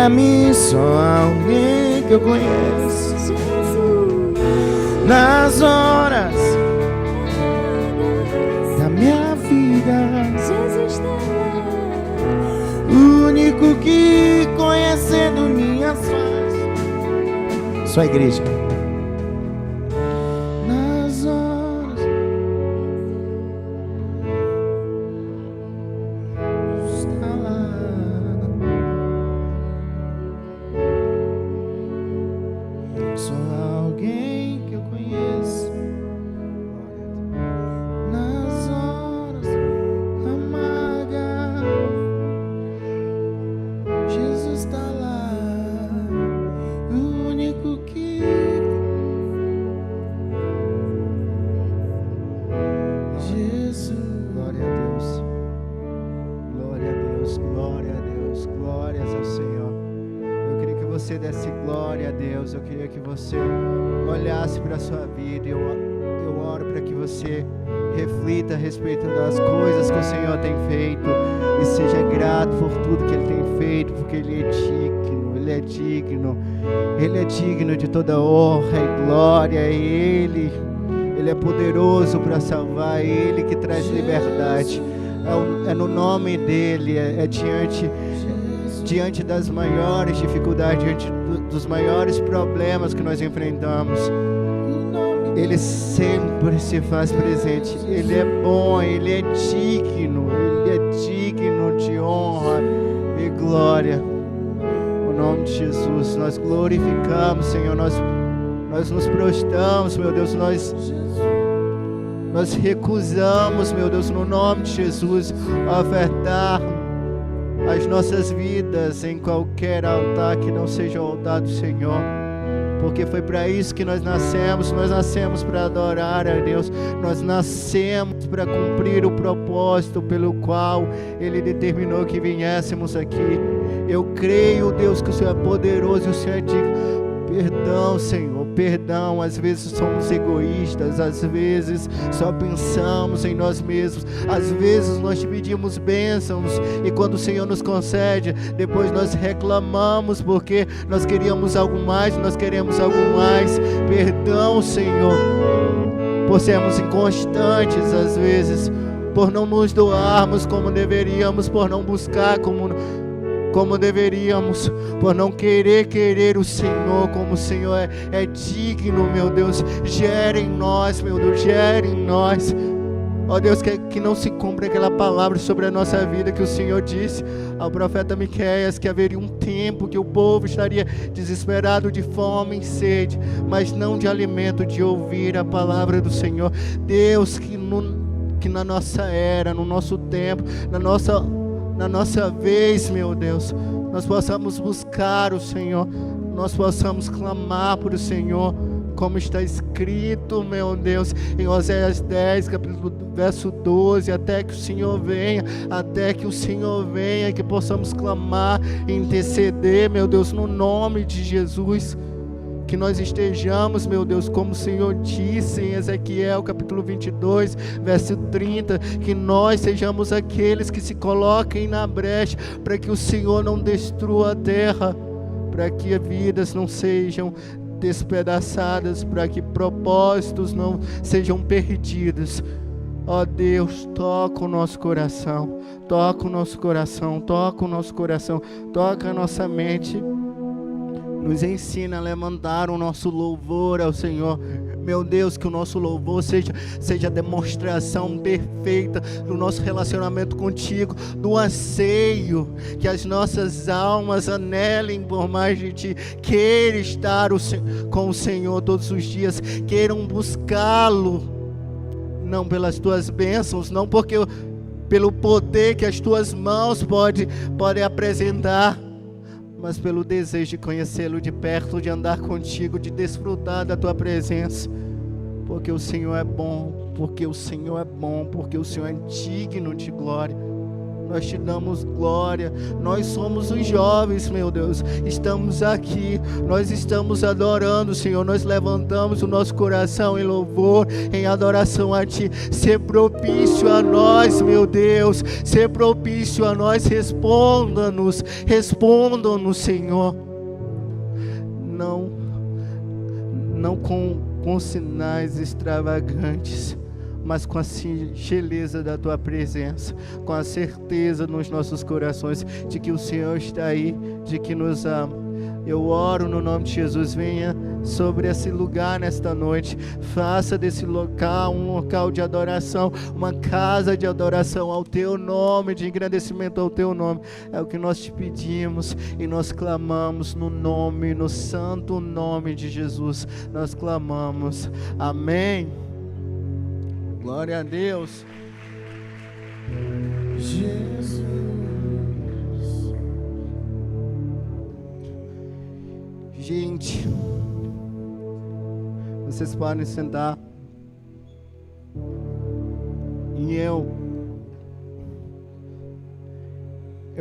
pra mim só alguém que eu conheço. Nas horas da minha vida, Jesus está lá. o único que conhecendo minhas faces. Só a igreja. Nas horas está lá. Só alguém que eu conheço. Nas horas amargas, Jesus está lá, o único que Jesus. Glória a Deus, glória a Deus, glória a Deus, glórias ao Senhor. Eu queria que você desse glória a Deus. Eu queria que você olhasse para a sua vida. Eu oro para que você reflita a respeito das coisas que o Senhor tem feito e seja grato por tudo que Ele tem feito, porque Ele é digno, Ele é digno, Ele é digno de toda honra e glória. Ele é poderoso para salvar, é Ele que traz liberdade. É no nome dEle, é diante das maiores dificuldades, diante dos maiores problemas que nós enfrentamos. Ele sempre se faz presente. Ele é bom, Ele é digno de honra e glória. No nome de Jesus, nós glorificamos, Senhor. Nós nos prostramos, meu Deus. Nós recusamos, meu Deus, no nome de Jesus, ofertar as nossas vidas em qualquer altar que não seja o altar do Senhor. Porque foi para isso que nós nascemos para adorar a Deus, nós nascemos para cumprir o propósito pelo qual Ele determinou que viéssemos aqui. Eu creio, Deus, que o Senhor é poderoso e o Senhor é digno. Perdão, Senhor, perdão. Às vezes somos egoístas, às vezes só pensamos em nós mesmos, às vezes nós te pedimos bênçãos e quando o Senhor nos concede, depois nós reclamamos porque nós queríamos algo mais, Perdão, Senhor, por sermos inconstantes às vezes, por não nos doarmos como deveríamos, por não buscar como deveríamos, por não querer o Senhor como o Senhor é digno, meu Deus. Gera em nós, meu Deus, gera em nós. Ó Deus, que não se cumpra aquela palavra sobre a nossa vida que o Senhor disse ao profeta Miqueias, que haveria um tempo que o povo estaria desesperado de fome e sede, mas não de alimento, de ouvir a palavra do Senhor. Deus, que na nossa era, no nosso tempo, na nossa vez, meu Deus, nós possamos buscar o Senhor, nós possamos clamar por o Senhor, como está escrito, meu Deus, em Oséias 10, verso 12, até que o Senhor venha, que possamos clamar e interceder, meu Deus, no nome de Jesus. Que nós estejamos, meu Deus, como o Senhor disse em Ezequiel capítulo 22, verso 30, que nós sejamos aqueles que se coloquem na brecha, para que o Senhor não destrua a terra, para que vidas não sejam despedaçadas, para que propósitos não sejam perdidos. Ó Deus, toca o nosso coração, toca a nossa mente. Nos ensina a levantar o nosso louvor ao Senhor. Meu Deus, que o nosso louvor seja a demonstração perfeita do nosso relacionamento contigo, do anseio que as nossas almas anelem por mais de ti, queiram estar com o Senhor todos os dias, queiram buscá-lo, não pelas tuas bênçãos, não pelo poder que as tuas mãos podem apresentar, mas pelo desejo de conhecê-lo de perto, de andar contigo, de desfrutar da tua presença, porque o Senhor é bom, porque o Senhor é digno de glória. Nós te damos glória. Nós somos os jovens, meu Deus. Estamos aqui. Nós estamos adorando, Senhor. Nós levantamos o nosso coração em louvor, em adoração a Ti. Ser propício a nós, meu Deus. Ser propício a nós. Responda-nos. Responda-nos, Senhor. Não com sinais extravagantes, mas com a singeleza da Tua presença, com a certeza nos nossos corações de que o Senhor está aí, de que nos ama. Eu oro no nome de Jesus, venha sobre esse lugar nesta noite, faça desse local um local de adoração, uma casa de adoração ao Teu nome, de engrandecimento ao Teu nome. É o que nós te pedimos e nós clamamos no santo nome de Jesus, nós clamamos. Amém. Glória a Deus. Jesus. Gente, vocês podem sentar. E eu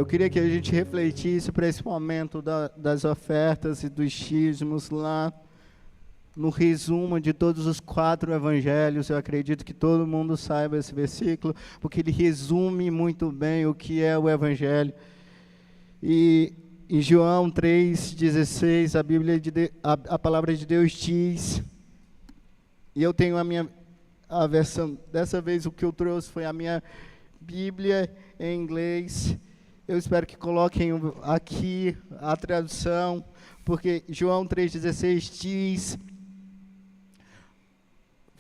queria que a gente refletisse para esse momento das ofertas e dos dízimos lá. No resumo de todos os 4 evangelhos, eu acredito que todo mundo saiba esse versículo, porque ele resume muito bem o que é o evangelho. E em João 3,16, a palavra de Deus diz, e eu tenho a versão, dessa vez o que eu trouxe foi a minha Bíblia em inglês. Eu espero que coloquem aqui a tradução, porque João 3,16 diz: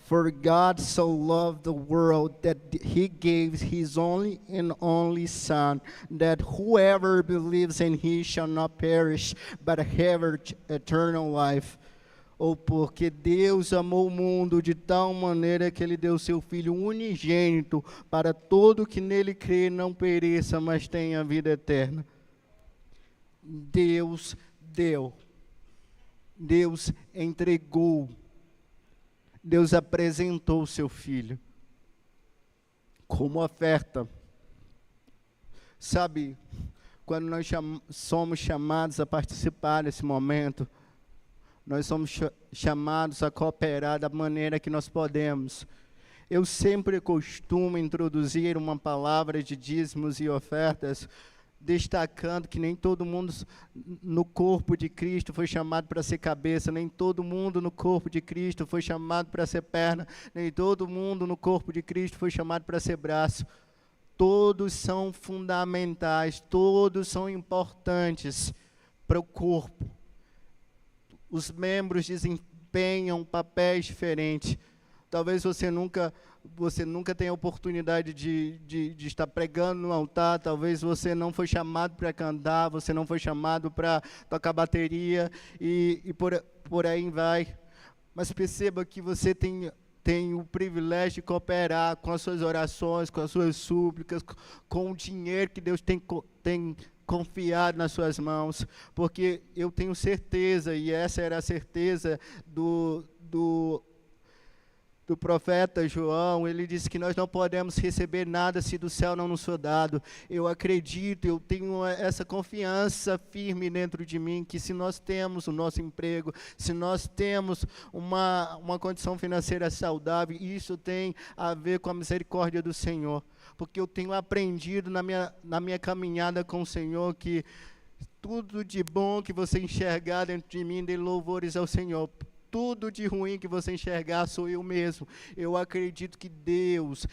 For God so loved the world that He gave His only and only Son, that whoever believes in Him shall not perish, but have eternal life. Ou porque Deus amou o mundo de tal maneira que Ele deu Seu Filho unigênito, para todo que nele crê não pereça, mas tenha vida eterna. Deus deu. Deus entregou. Deus apresentou o Seu Filho como oferta. Sabe, quando nós somos chamados a participar desse momento, nós somos chamados a cooperar da maneira que nós podemos. Eu sempre costumo introduzir uma palavra de dízimos e ofertas, destacando que nem todo mundo no corpo de Cristo foi chamado para ser cabeça, nem todo mundo no corpo de Cristo foi chamado para ser perna, nem todo mundo no corpo de Cristo foi chamado para ser braço. Todos são fundamentais, todos são importantes para o corpo. Os membros desempenham papéis diferentes. Talvez você nunca tenha a oportunidade de estar pregando no altar, talvez você não foi chamado para cantar, você não foi chamado para tocar bateria, e por aí vai. Mas perceba que você tem o privilégio de cooperar com as suas orações, com as suas súplicas, com o dinheiro que Deus tem confiado nas suas mãos, porque eu tenho certeza, e essa era a certeza do profeta João. Ele disse que nós não podemos receber nada se do céu não nos for dado. Eu acredito, eu tenho essa confiança firme dentro de mim, que se nós temos o nosso emprego, se nós temos uma condição financeira saudável, isso tem a ver com a misericórdia do Senhor, porque eu tenho aprendido na minha caminhada com o Senhor que tudo de bom que você enxergar dentro de mim, dê louvores ao Senhor. Tudo de ruim que você enxergar sou eu mesmo. Eu acredito que Deus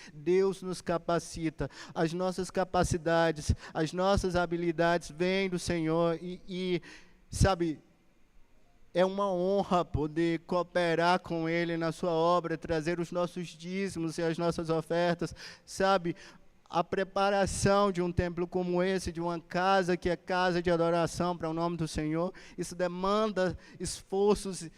nos capacita. As nossas capacidades, as nossas habilidades vêm do Senhor e sabe, é uma honra poder cooperar com Ele na sua obra, trazer os nossos dízimos e as nossas ofertas, sabe? A preparação de um templo como esse, de uma casa que é casa de adoração para o nome do Senhor, isso demanda esforços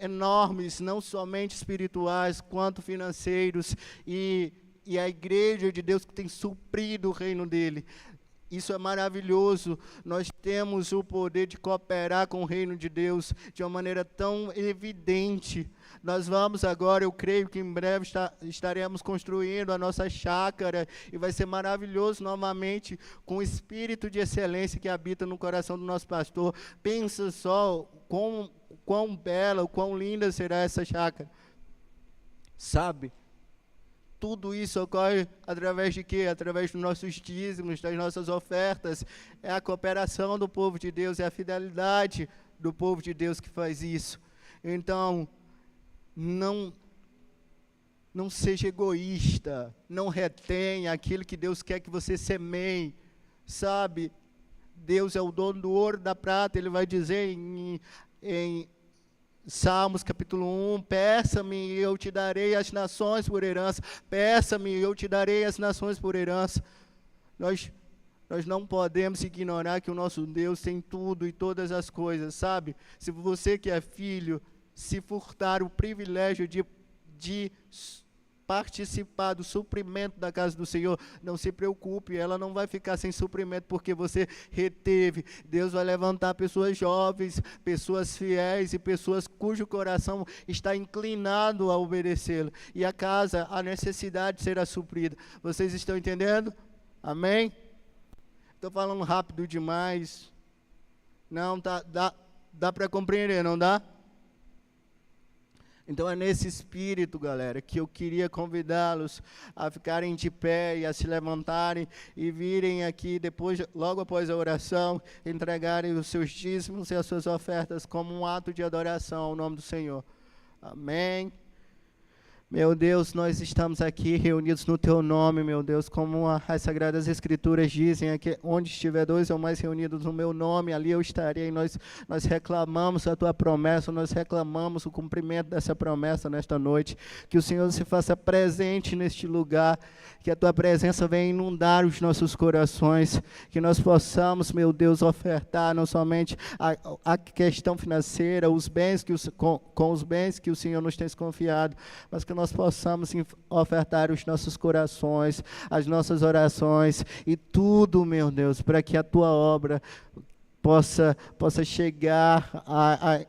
enormes, não somente espirituais, quanto financeiros, e a igreja de Deus que tem suprido o reino dele. Isso é maravilhoso. Nós temos o poder de cooperar com o reino de Deus de uma maneira tão evidente. Nós vamos agora, eu creio que em breve estaremos construindo a nossa chácara e vai ser maravilhoso novamente com o espírito de excelência que habita no coração do nosso pastor. Pensa só quão bela, quão linda será essa chácara. Sabe? Tudo isso ocorre através de quê? Através dos nossos dízimos, das nossas ofertas. É a cooperação do povo de Deus, é a fidelidade do povo de Deus que faz isso. Então, não seja egoísta, não retenha aquilo que Deus quer que você semeie, sabe? Deus é o dono do ouro e da prata, Ele vai dizer em Salmos capítulo 1, peça-me e eu te darei as nações por herança, peça-me e eu te darei as nações por herança. Nós não podemos ignorar que o nosso Deus tem tudo e todas as coisas, sabe? Se você que é filho, se furtar o privilégio de participar do suprimento da casa do Senhor, não se preocupe, ela não vai ficar sem suprimento porque você reteve. Deus vai levantar pessoas jovens, pessoas fiéis e pessoas cujo coração está inclinado a obedecê-lo. E a casa, a necessidade será suprida. Vocês estão entendendo? Amém? Estou falando rápido demais. Não, dá para compreender, não dá? Então é nesse espírito, galera, que eu queria convidá-los a ficarem de pé e a se levantarem e virem aqui depois, logo após a oração, entregarem os seus dízimos e as suas ofertas como um ato de adoração ao nome do Senhor. Amém. Meu Deus, nós estamos aqui reunidos no Teu nome, meu Deus, como as Sagradas Escrituras dizem, aqui, onde estiver dois ou mais reunidos no meu nome, ali eu estarei. Nós reclamamos a Tua promessa, nós reclamamos o cumprimento dessa promessa nesta noite, que o Senhor se faça presente neste lugar, que a Tua presença venha inundar os nossos corações, que nós possamos, meu Deus, ofertar não somente a questão financeira, os bens com os bens que o Senhor nos tem confiado, mas que nós possamos ofertar os nossos corações, as nossas orações e tudo, meu Deus, para que a Tua obra possa chegar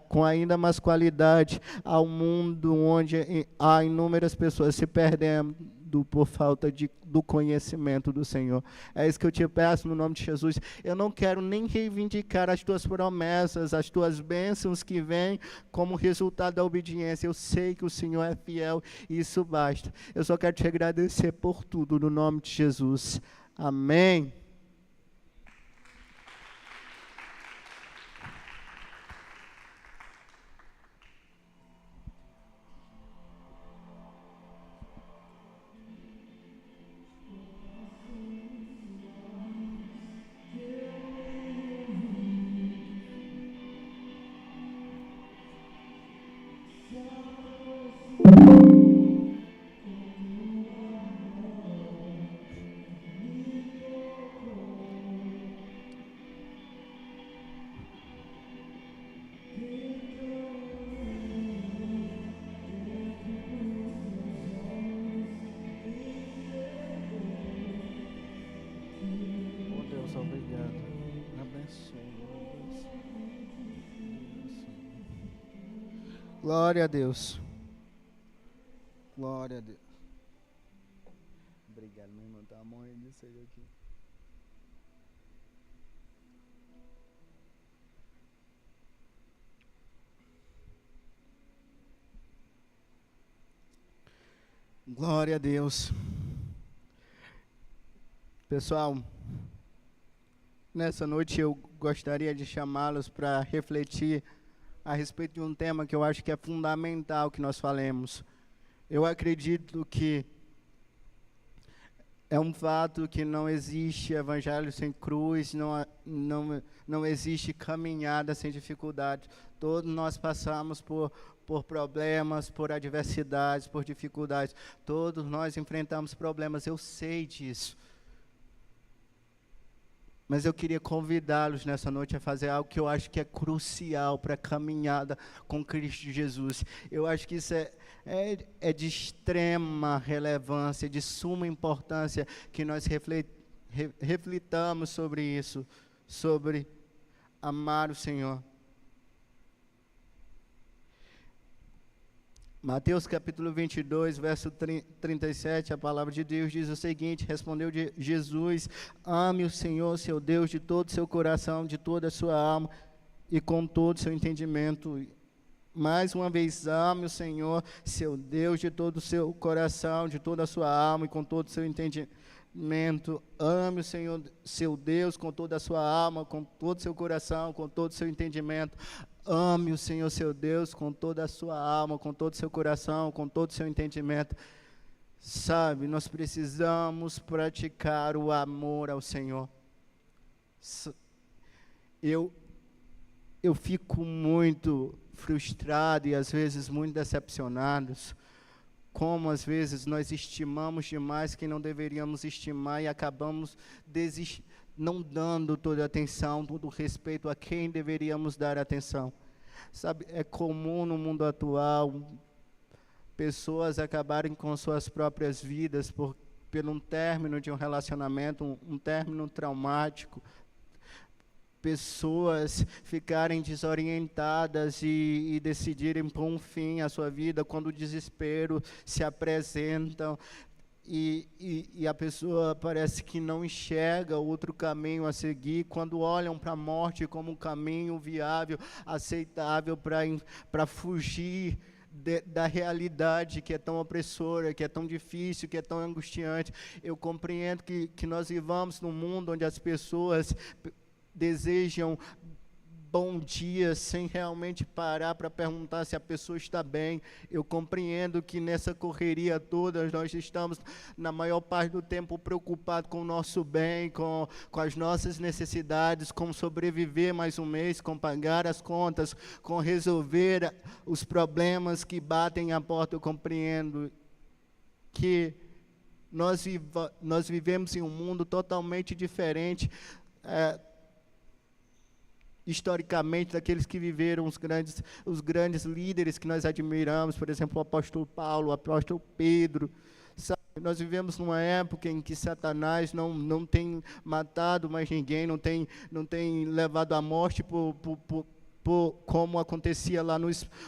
com ainda mais qualidade ao mundo onde há inúmeras pessoas se perdendo por falta do conhecimento do Senhor. É isso que eu te peço no nome de Jesus. Eu não quero nem reivindicar as Tuas promessas, as Tuas bênçãos que vêm como resultado da obediência. Eu sei que o Senhor é fiel e isso basta. Eu só quero te agradecer por tudo no nome de Jesus. Amém. Obrigado. Abençoe. Glória a Deus. Glória a Deus. Obrigado, meu irmão. Tá morrendo disso aí aqui. Glória a Deus. Pessoal, nessa noite eu gostaria de chamá-los para refletir a respeito de um tema que eu acho que é fundamental que nós falemos. Eu acredito que é um fato que não existe evangelho sem cruz, não existe caminhada sem dificuldade. Todos nós passamos por problemas, por adversidades, por dificuldades. Todos nós enfrentamos problemas, eu sei disso. Mas eu queria convidá-los nessa noite a fazer algo que eu acho que é crucial para a caminhada com Cristo Jesus. Eu acho que isso é de extrema relevância, de suma importância que nós reflitamos sobre isso, sobre amar o Senhor. Mateus capítulo 22, verso 37, a palavra de Deus diz o seguinte: respondeu Jesus: ame o Senhor, seu Deus, de todo o seu coração, de toda a sua alma e com todo o seu entendimento. Mais uma vez, ame o Senhor, seu Deus, de todo o seu coração, de toda a sua alma e com todo o seu entendimento. Ame o Senhor, seu Deus, com toda a sua alma, com todo o seu coração, com todo o seu entendimento. Ame o Senhor, seu Deus, com toda a sua alma, com todo o seu coração, com todo o seu entendimento. Sabe, nós precisamos praticar o amor ao Senhor. Eu fico muito frustrado e às vezes muito decepcionado, como às vezes nós estimamos demais quem não deveríamos estimar e acabamos não dando toda a atenção, todo o respeito a quem deveríamos dar atenção. Sabe, é comum no mundo atual pessoas acabarem com suas próprias vidas pelo término de um relacionamento, um término traumático. Pessoas ficarem desorientadas e decidirem pôr um fim à sua vida quando o desespero se apresenta. E a pessoa parece que não enxerga outro caminho a seguir, quando olham para a morte como um caminho viável, aceitável para fugir da realidade que é tão opressora, que é tão difícil, que é tão angustiante. Eu compreendo que nós vivamos num mundo onde as pessoas desejam bom dia sem realmente parar para perguntar se a pessoa está bem. Eu compreendo que nessa correria toda nós estamos, na maior parte do tempo, preocupados com o nosso bem, com as nossas necessidades, com sobreviver mais um mês, com pagar as contas, com resolver os problemas que batem à porta. Eu compreendo que nós vivemos em um mundo totalmente diferente, historicamente, daqueles que viveram os grandes líderes que nós admiramos, por exemplo, o apóstolo Paulo, o apóstolo Pedro. Sabe, nós vivemos numa época em que Satanás não tem matado mais ninguém, não tem levado à morte como acontecia lá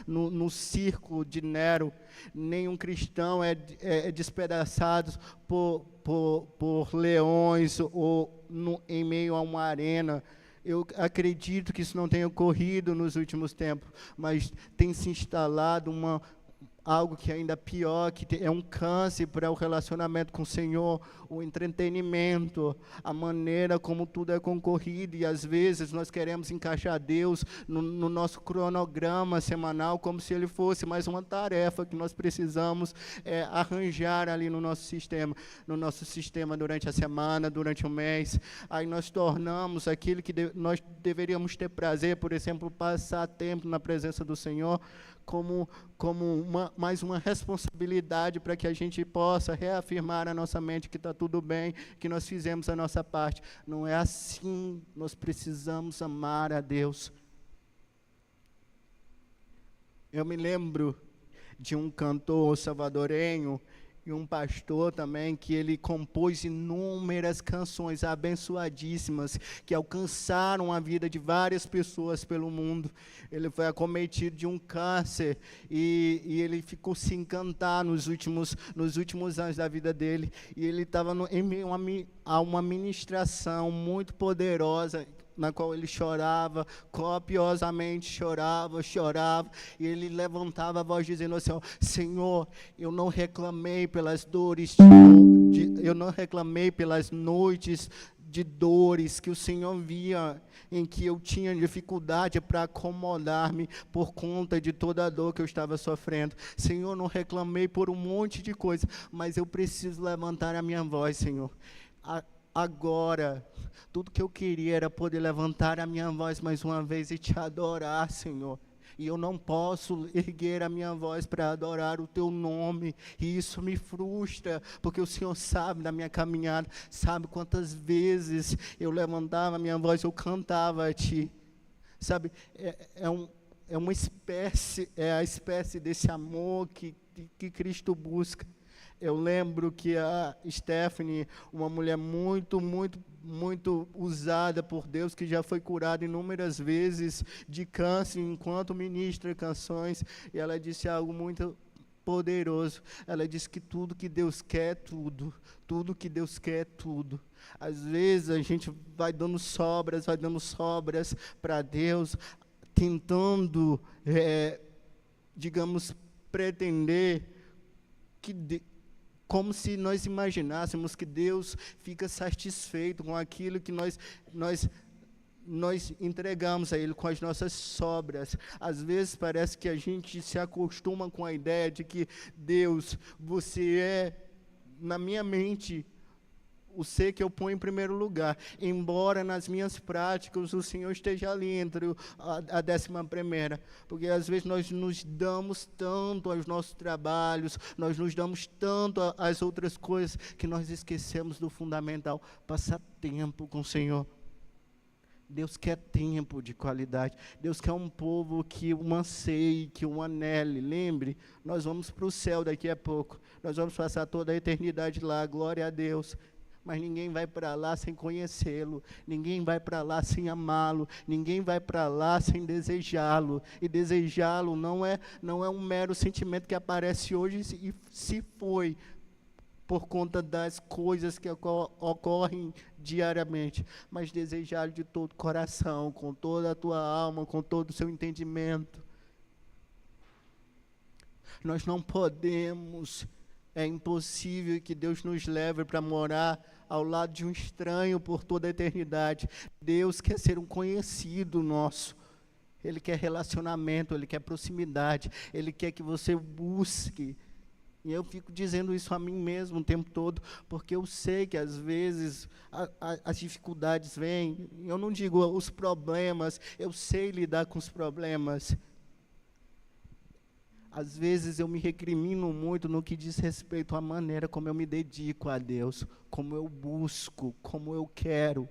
no circo de Nero. Nenhum cristão é despedaçado por leões ou em meio a uma arena. Eu acredito que isso não tenha ocorrido nos últimos tempos, mas tem se instalado algo que é ainda pior, que é um câncer para o relacionamento com o Senhor, o entretenimento, a maneira como tudo é concorrido, e às vezes nós queremos encaixar Deus no nosso cronograma semanal, como se Ele fosse mais uma tarefa que nós precisamos arranjar ali no nosso sistema durante a semana, durante o mês. Aí nós tornamos aquilo que nós deveríamos ter prazer, por exemplo, passar tempo na presença do Senhor, como mais uma responsabilidade para que a gente possa reafirmar a nossa mente que está tudo bem, que nós fizemos a nossa parte. Não é assim. Nós precisamos amar a Deus. Eu me lembro de um cantor salvadorenho e um pastor também, que ele compôs inúmeras canções abençoadíssimas, que alcançaram a vida de várias pessoas pelo mundo. Ele foi acometido de um câncer, e ele ficou se encantar nos últimos anos da vida dele, e ele estava em meio a uma ministração muito poderosa, na qual ele chorava, copiosamente chorava, e ele levantava a voz dizendo assim: Senhor, eu não reclamei pelas dores, eu não reclamei pelas noites de dores que o Senhor via, em que eu tinha dificuldade para acomodar-me por conta de toda a dor que eu estava sofrendo. Senhor, não reclamei por um monte de coisa, mas eu preciso levantar a minha voz, Senhor. Agora, tudo que eu queria era poder levantar a minha voz mais uma vez e te adorar, Senhor. E eu não posso erguer a minha voz para adorar o teu nome, e isso me frustra, porque o Senhor sabe da minha caminhada, sabe quantas vezes eu levantava a minha voz, eu cantava a ti. Sabe, é a espécie desse amor que Cristo busca. Eu lembro que a Stephanie, uma mulher muito, muito, muito usada por Deus, que já foi curada inúmeras vezes de câncer enquanto ministra canções, e ela disse algo muito poderoso. Ela disse que tudo que Deus quer é tudo que Deus quer é tudo. Às vezes a gente vai dando sobras para Deus, tentando, digamos, pretender como se nós imaginássemos que Deus fica satisfeito com aquilo que nós entregamos a Ele, com as nossas sobras. Às vezes parece que a gente se acostuma com a ideia de que Deus, você é, na minha mente, o ser que eu ponho em primeiro lugar, embora nas minhas práticas o Senhor esteja ali entre a 11ª, porque às vezes nós nos damos tanto aos nossos trabalhos, nós nos damos tanto às outras coisas, que nós esquecemos do fundamental, passar tempo com o Senhor. Deus quer tempo de qualidade. Deus quer um povo que o anseie, que o anele. Lembre, nós vamos para o céu daqui a pouco, nós vamos passar toda a eternidade lá, glória a Deus. Mas ninguém vai para lá sem conhecê-lo, ninguém vai para lá sem amá-lo, ninguém vai para lá sem desejá-lo. E desejá-lo não é um mero sentimento que aparece hoje e se foi por conta das coisas que ocorrem diariamente, mas desejá-lo de todo o coração, com toda a tua alma, com todo o seu entendimento. Nós não podemos, é impossível que Deus nos leve para morar ao lado de um estranho por toda a eternidade. Deus quer ser um conhecido nosso. Ele quer relacionamento, Ele quer proximidade, Ele quer que você busque. E eu fico dizendo isso a mim mesmo o tempo todo, porque eu sei que às vezes as dificuldades vêm. Eu não digo os problemas, eu sei lidar com os problemas. Às vezes eu me recrimino muito no que diz respeito à maneira como eu me dedico a Deus, como eu busco, como eu quero.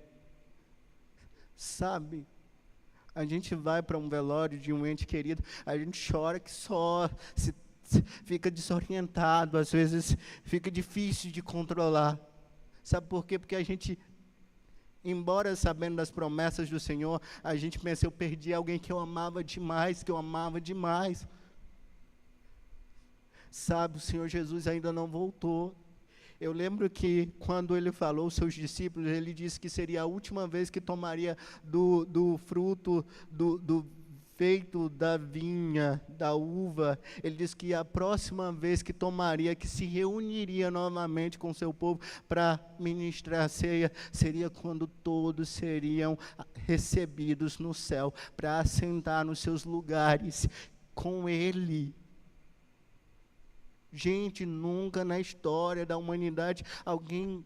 Sabe, a gente vai para um velório de um ente querido, a gente chora que só, fica desorientado, às vezes fica difícil de controlar. Sabe por quê? Porque a gente, embora sabendo das promessas do Senhor, a gente pensa, eu perdi alguém que eu amava demais, Sabe, o Senhor Jesus ainda não voltou. Eu lembro que quando Ele falou aos seus discípulos, Ele disse que seria a última vez que tomaria do fruto, do feito da vinha, da uva. Ele disse que a próxima vez que tomaria, que se reuniria novamente com o seu povo para ministrar a ceia, seria quando todos seriam recebidos no céu, para assentar nos seus lugares com Ele. Gente, nunca na história da humanidade alguém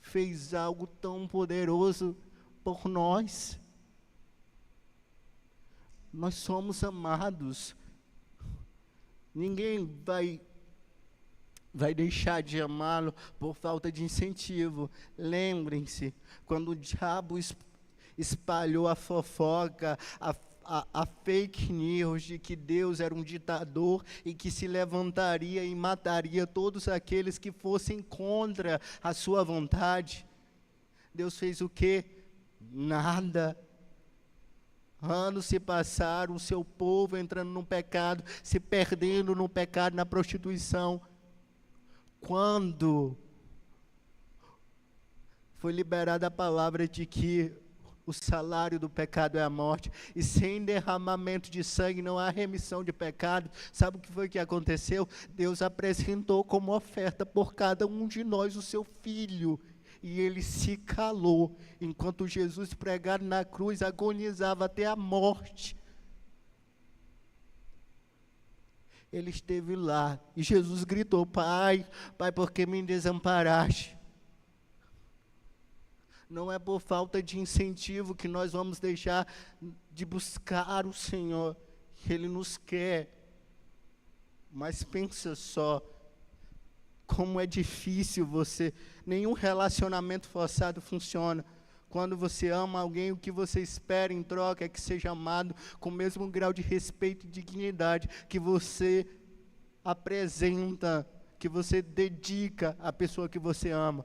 fez algo tão poderoso por nós. Nós somos amados. Ninguém vai deixar de amá-lo por falta de incentivo. Lembrem-se, quando o diabo espalhou a fofoca, a fake news de que Deus era um ditador e que se levantaria e mataria todos aqueles que fossem contra a sua vontade, Deus fez o quê? Nada. Anos se passaram, o seu povo entrando no pecado, se perdendo no pecado, na prostituição. Quando foi liberada a palavra de que o salário do pecado é a morte, e sem derramamento de sangue não há remissão de pecado, sabe o que foi que aconteceu? Deus apresentou como oferta por cada um de nós o seu Filho, e Ele se calou, enquanto Jesus pregado na cruz agonizava até a morte. Ele esteve lá, e Jesus gritou, Pai, por que me desamparaste? Não é por falta de incentivo que nós vamos deixar de buscar o Senhor. Ele nos quer. Mas pensa só, como é difícil nenhum relacionamento forçado funciona. Quando você ama alguém, o que você espera em troca é que seja amado com o mesmo grau de respeito e dignidade que você apresenta que você dedica à pessoa que você ama.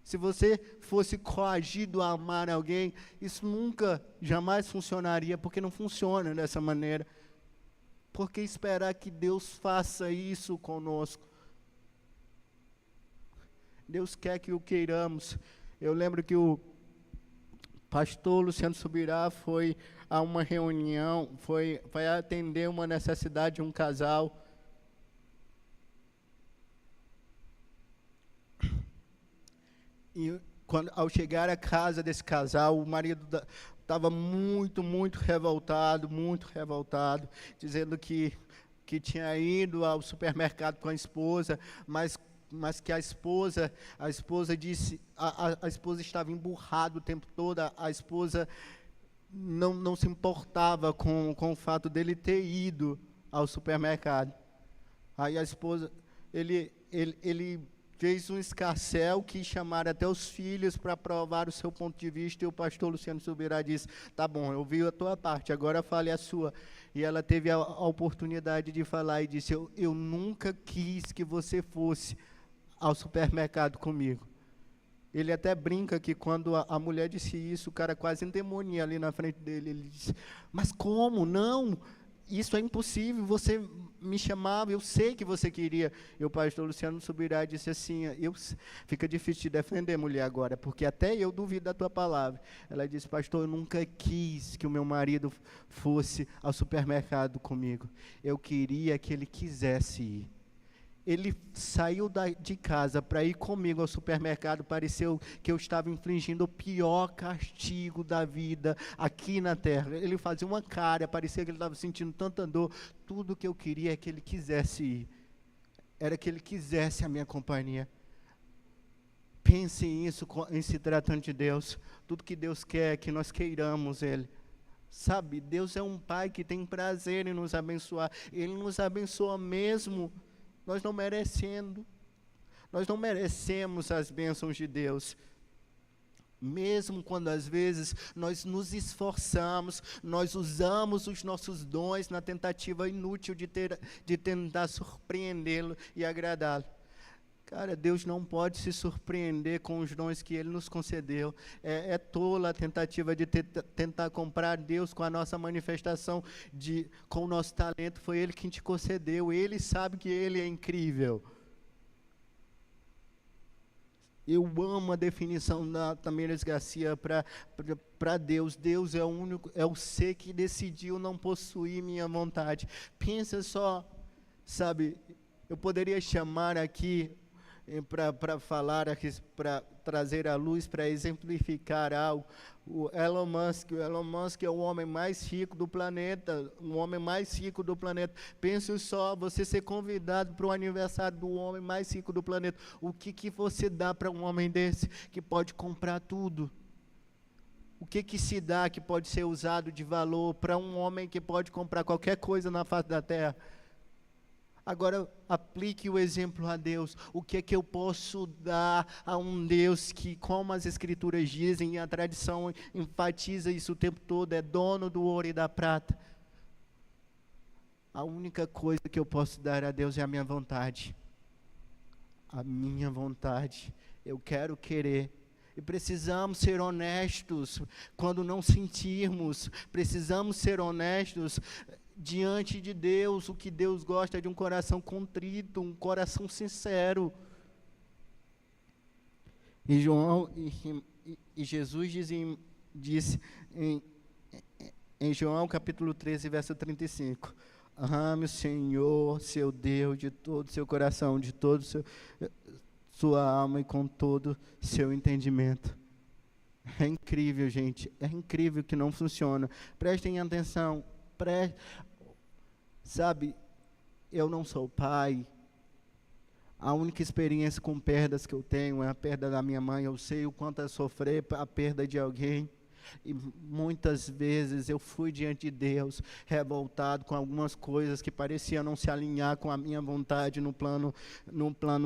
Se você fosse coagido a amar alguém, isso nunca, jamais funcionaria, porque não funciona dessa maneira. Por que esperar que Deus faça isso conosco? Deus quer que o queiramos. Eu lembro que o pastor Luciano Subirá foi a uma reunião, foi atender uma necessidade de um casal. E ao chegar à casa desse casal, o marido estava muito revoltado, dizendo que tinha ido ao supermercado com a esposa, mas que a esposa disse, a esposa estava emburrada o tempo todo, a esposa não se importava com o fato dele ter ido ao supermercado. Aí a esposa, ele fez um escarcéu que chamaram até os filhos para provar o seu ponto de vista, e o pastor Luciano Subirá disse, tá bom, eu vi a tua parte, agora fale a sua. E ela teve a oportunidade de falar e disse, eu nunca quis que você fosse ao supermercado comigo. Ele até brinca que quando a mulher disse isso, o cara quase endemonia ali na frente dele. Ele disse, mas como? Não, isso é impossível, você me chamava, eu sei que você queria. E o pastor Luciano Subirá disse assim, fica difícil de defender mulher agora, porque até eu duvido da tua palavra. Ela disse, pastor, eu nunca quis que o meu marido fosse ao supermercado comigo. Eu queria que ele quisesse ir. Ele saiu de casa para ir comigo ao supermercado, pareceu que eu estava infligindo o pior castigo da vida aqui na terra. Ele fazia uma cara, parecia que ele estava sentindo tanta dor. Tudo que eu queria é que ele quisesse ir. Era que ele quisesse a minha companhia. Pense nisso em se tratando de Deus. Tudo que Deus quer é que nós queiramos Ele. Sabe, Deus é um Pai que tem prazer em nos abençoar. Ele nos abençoa mesmo nós não merecemos as bênçãos de Deus. Mesmo quando às vezes nós nos esforçamos, nós usamos os nossos dons na tentativa inútil de tentar surpreendê-lo e agradá-lo. Cara, Deus não pode se surpreender com os dons que Ele nos concedeu. É tola a tentativa de tentar comprar Deus com a nossa manifestação, com o nosso talento. Foi Ele quem te concedeu. Ele sabe que Ele é incrível. Eu amo a definição da Tamires Garcia para Deus. Deus é o único, é o ser que decidiu não possuir minha vontade. Pensa só, sabe, eu poderia chamar aqui para falar aqui, para trazer à luz, para exemplificar algo. O Elon Musk é o homem mais rico do planeta, Pense só, você ser convidado para o aniversário do homem mais rico do planeta. O que você dá para um homem desse que pode comprar tudo? O que se dá que pode ser usado de valor para um homem que pode comprar qualquer coisa na face da terra? Agora, aplique o exemplo a Deus. O que é que eu posso dar a um Deus que, como as Escrituras dizem, e a tradição enfatiza isso o tempo todo, é dono do ouro e da prata? A única coisa que eu posso dar a Deus é a minha vontade. A minha vontade. Eu quero querer. E precisamos ser honestos quando não sentirmos. Precisamos ser honestos diante de Deus. O que Deus gosta é de um coração contrito, um coração sincero. E Jesus disse em João capítulo 13, verso 35, ame o Senhor, seu Deus, de todo o seu coração, de toda sua alma e com todo o seu entendimento. É incrível, gente, é incrível que não funciona. Prestem atenção. Sabe, eu não sou pai. A única experiência com perdas que eu tenho é a perda da minha mãe. Eu sei o quanto é sofrer a perda de alguém. E muitas vezes eu fui diante de Deus revoltado com algumas coisas que pareciam não se alinhar com a minha vontade no plano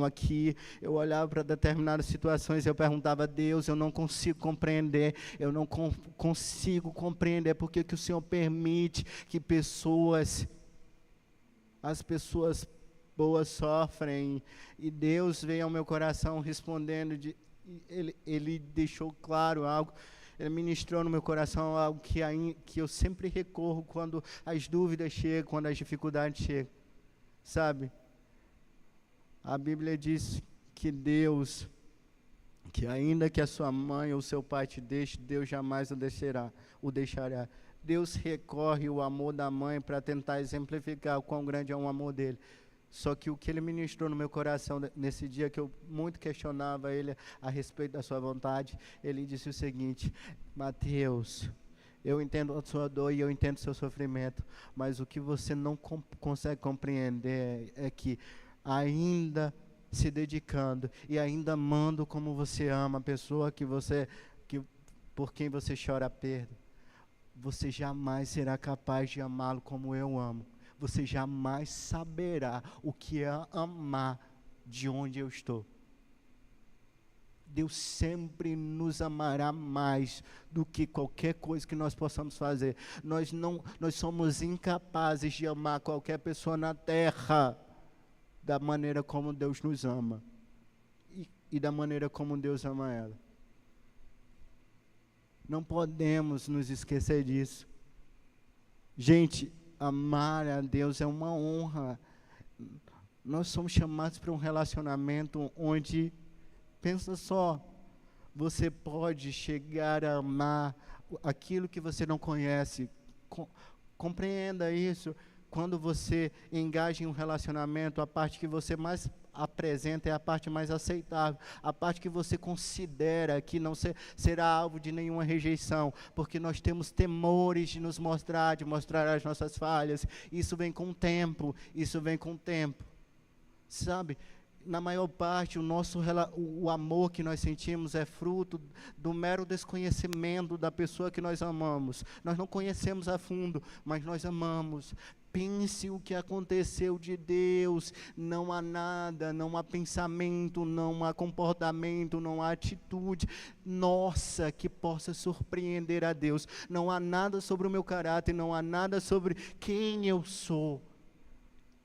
aqui. Eu olhava para determinadas situações e eu perguntava a Deus, eu não consigo compreender, porque que o Senhor permite que as pessoas boas sofrem. E Deus veio ao meu coração respondendo, Ele deixou claro algo, Ele ministrou no meu coração algo que eu sempre recorro quando as dúvidas chegam, quando as dificuldades chegam, sabe? A Bíblia diz que Deus, que ainda que a sua mãe ou seu pai te deixe, Deus jamais o deixará. Deus recorre ao amor da mãe para tentar exemplificar o quão grande é o amor dele. Só que o que ele ministrou no meu coração nesse dia, que eu muito questionava ele a respeito da sua vontade, ele disse o seguinte: Mateus, eu entendo a sua dor e eu entendo o seu sofrimento, mas o que você não consegue compreender é que ainda se dedicando e ainda amando como você ama a pessoa por quem você chora a perda, você jamais será capaz de amá-lo como eu amo. Você jamais saberá o que é amar de onde eu estou. Deus sempre nos amará mais do que qualquer coisa que nós possamos fazer. Nós somos incapazes de amar qualquer pessoa na terra da maneira como Deus nos ama e da maneira como Deus ama ela. Não podemos nos esquecer disso. Gente, amar a Deus é uma honra. Nós somos chamados para um relacionamento onde, pensa só, você pode chegar a amar aquilo que você não conhece. Compreenda isso. Quando você engaja em um relacionamento, a parte que você mais apresenta é a parte mais aceitável, a parte que você considera que não será alvo de nenhuma rejeição, porque nós temos temores de nos mostrar, de mostrar as nossas falhas. Isso vem com o tempo, sabe? Na maior parte, o amor que nós sentimos é fruto do mero desconhecimento da pessoa que nós amamos. Nós não conhecemos a fundo, mas nós amamos. Pense o que aconteceu de Deus. Não há nada, não há pensamento, não há comportamento, não há atitude nossa que possa surpreender a Deus. Não há nada sobre o meu caráter, não há nada sobre quem eu sou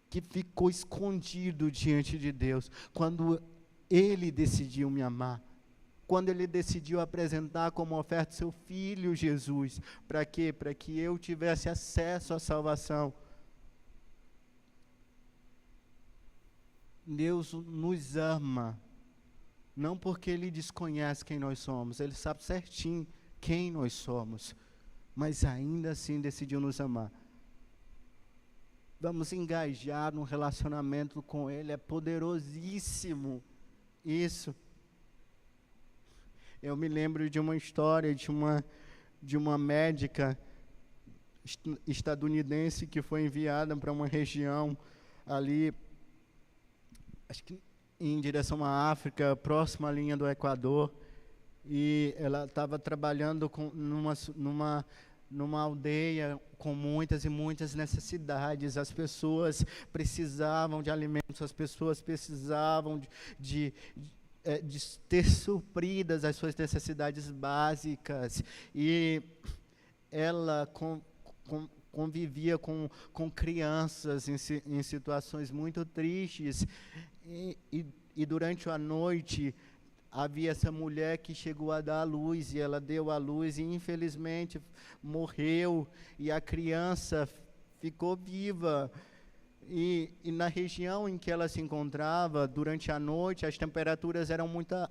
que ficou escondido diante de Deus, quando Ele decidiu me amar, quando Ele decidiu apresentar como oferta seu Filho Jesus. Para quê? Para que eu tivesse acesso à salvação. Deus nos ama, não porque Ele desconhece quem nós somos, Ele sabe certinho quem nós somos, mas ainda assim decidiu nos amar. Vamos engajar num relacionamento com Ele, é poderosíssimo isso. Eu me lembro de uma história de uma médica estadunidense que foi enviada para uma região ali, acho que em direção à África, próxima à linha do Equador, e ela estava trabalhando numa aldeia com muitas e muitas necessidades. As pessoas precisavam de alimentos, as pessoas precisavam de ter supridas as suas necessidades básicas, e ela convivia com crianças em situações muito tristes, e durante a noite havia essa mulher que chegou a dar à luz, e ela deu à luz e infelizmente morreu, e a criança ficou viva. E na região em que ela se encontrava, durante a noite, as temperaturas eram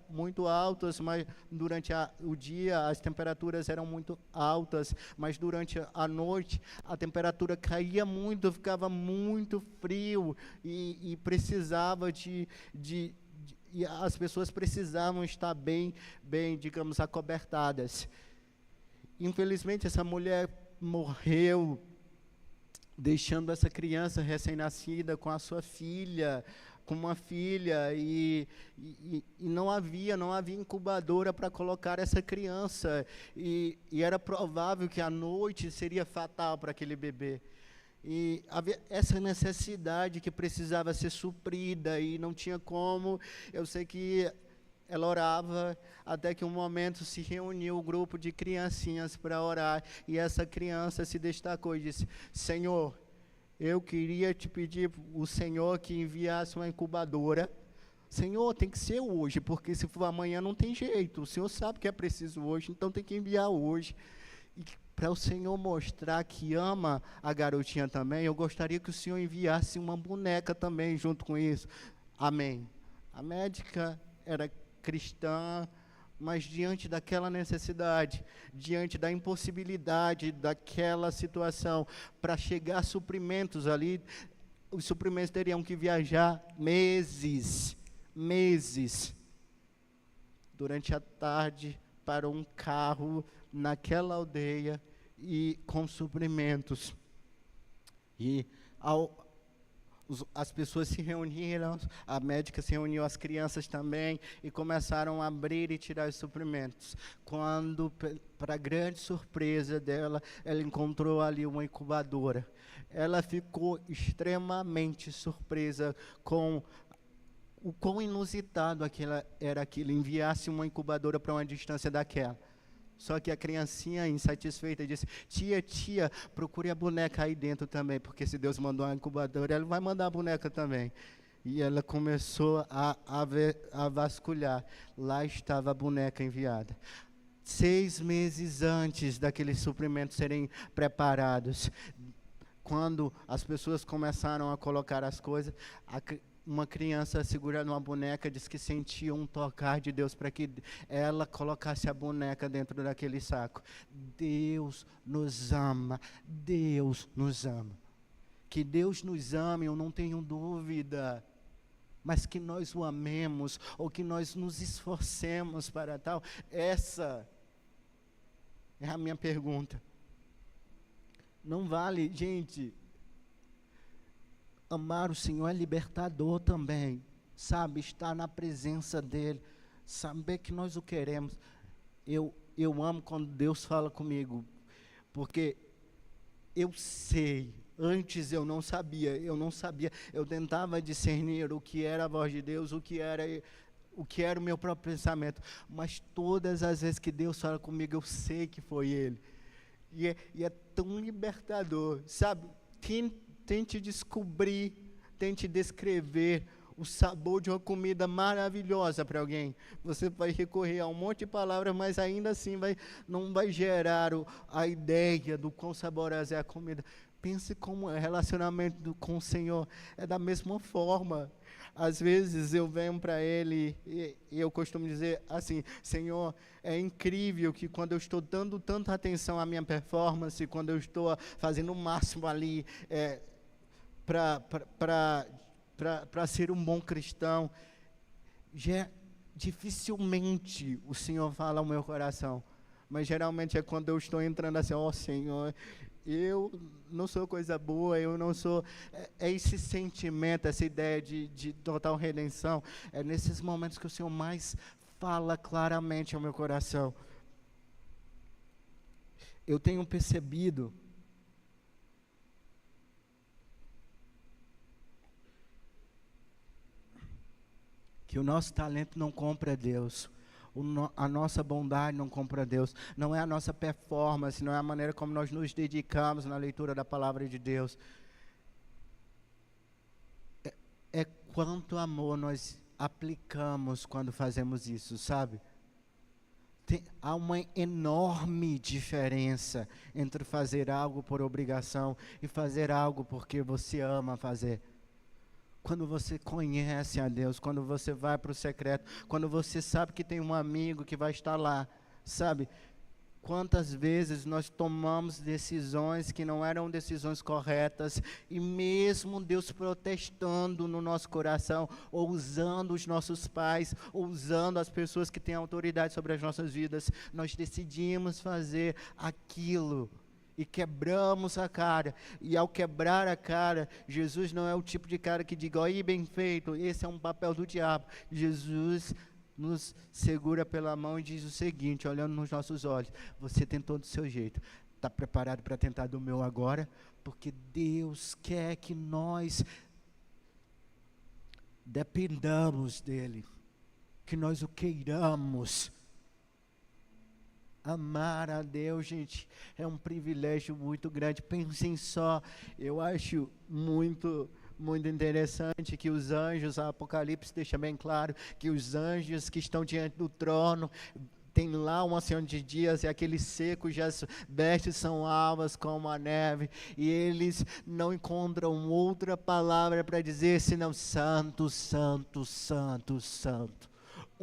muito altas, mas durante o dia as temperaturas eram muito altas, mas durante a noite a temperatura caía muito, ficava muito frio, e precisava e as pessoas precisavam estar bem, digamos, acobertadas. Infelizmente, essa mulher morreu, deixando essa criança recém-nascida com a sua filha, com uma filha, e não havia incubadora para colocar essa criança, e era provável que a noite seria fatal para aquele bebê. E havia essa necessidade que precisava ser suprida, e não tinha como. Eu sei que ela orava, até que um momento se reuniu um grupo de criancinhas para orar, e essa criança se destacou e disse: Senhor, eu queria te pedir, o Senhor, que enviasse uma incubadora. Senhor, tem que ser hoje, porque se for amanhã não tem jeito. O Senhor sabe que é preciso hoje, então tem que enviar hoje. E para o Senhor mostrar que ama a garotinha também, eu gostaria que o Senhor enviasse uma boneca também junto com isso. Amém. A médica era cristã, mas diante daquela necessidade, diante da impossibilidade daquela situação, para chegar suprimentos ali, os suprimentos teriam que viajar meses. Durante a tarde, para um carro naquela aldeia e com suprimentos. E as pessoas se reuniram, a médica se reuniu, as crianças também, e começaram a abrir e tirar os suprimentos. Quando, para grande surpresa dela, ela encontrou ali uma incubadora. Ela ficou extremamente surpresa com o quão inusitado era aquilo, enviasse uma incubadora para uma distância daquela. Só que a criancinha, insatisfeita, disse: tia, procure a boneca aí dentro também, porque se Deus mandou uma incubadora, Ele vai mandar a boneca também. E ela começou a vasculhar. Lá estava a boneca enviada. 6 meses antes daqueles suprimentos serem preparados, quando as pessoas começaram a colocar as coisas, uma criança segurando uma boneca disse que sentia um tocar de Deus para que ela colocasse a boneca dentro daquele saco. Deus nos ama. Deus nos ama. Que Deus nos ame, eu não tenho dúvida. Mas que nós o amemos, ou que nós nos esforcemos para tal, essa é a minha pergunta. Não vale, gente. Amar o Senhor é libertador também, sabe? Estar na presença dEle, saber que nós o queremos. Eu amo quando Deus fala comigo, porque eu sei, antes eu não sabia, eu tentava discernir o que era a voz de Deus, o que era o meu próprio pensamento, mas todas as vezes que Deus fala comigo, eu sei que foi Ele, e é tão libertador, sabe? Tente descobrir, tente descrever o sabor de uma comida maravilhosa para alguém. Você vai recorrer a um monte de palavras, mas ainda assim não vai gerar a ideia do quão saborosa é a comida. Pense como é relacionamento com o Senhor. É da mesma forma. Às vezes eu venho para Ele e eu costumo dizer assim: Senhor, é incrível que quando eu estou dando tanta atenção à minha performance, quando eu estou fazendo o máximo ali, para ser um bom cristão, dificilmente o Senhor fala ao meu coração, mas geralmente é quando eu estou entrando assim: ó Senhor, eu não sou coisa boa, eu não sou, é esse sentimento, essa ideia de total redenção, é nesses momentos que o Senhor mais fala claramente ao meu coração. Eu tenho percebido que o nosso talento não compra Deus, a nossa bondade não compra Deus, não é a nossa performance, não é a maneira como nós nos dedicamos na leitura da palavra de Deus, é quanto amor nós aplicamos quando fazemos isso, sabe? Há uma enorme diferença entre fazer algo por obrigação e fazer algo porque você ama fazer. Quando você conhece a Deus, quando você vai para o secreto, quando você sabe que tem um amigo que vai estar lá, sabe? Quantas vezes nós tomamos decisões que não eram decisões corretas, e mesmo Deus protestando no nosso coração, ou usando os nossos pais, ou usando as pessoas que têm autoridade sobre as nossas vidas, nós decidimos fazer aquilo. E quebramos a cara, e ao quebrar a cara, Jesus não é o tipo de cara que diga: "Oi, bem feito", esse é um papel do diabo. Jesus nos segura pela mão e diz o seguinte, olhando nos nossos olhos: você tentou do seu jeito, está preparado para tentar do meu agora? Porque Deus quer que nós dependamos dEle, que nós o queiramos. Amar a Deus, gente, é um privilégio muito grande. Pensem só, eu acho muito interessante que os anjos, a Apocalipse deixa bem claro que os anjos que estão diante do trono, tem lá um Ancião de Dias, e aqueles secos já vestes são alvas como a neve, e eles não encontram outra palavra para dizer senão santo, santo, santo, santo.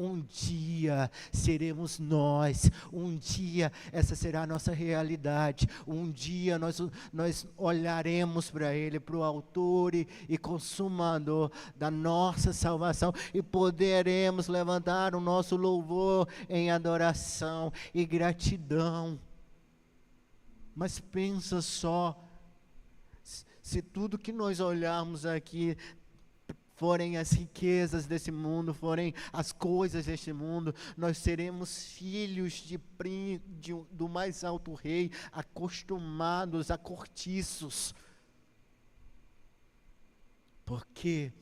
Um dia seremos nós, um dia essa será a nossa realidade, um dia nós olharemos para Ele, para o autor e consumador da nossa salvação, e poderemos levantar o nosso louvor em adoração e gratidão. Mas pensa só, se tudo que nós olharmos aqui forem as riquezas desse mundo, forem as coisas deste mundo, nós seremos filhos do mais alto rei, acostumados a cortiços. Por quê?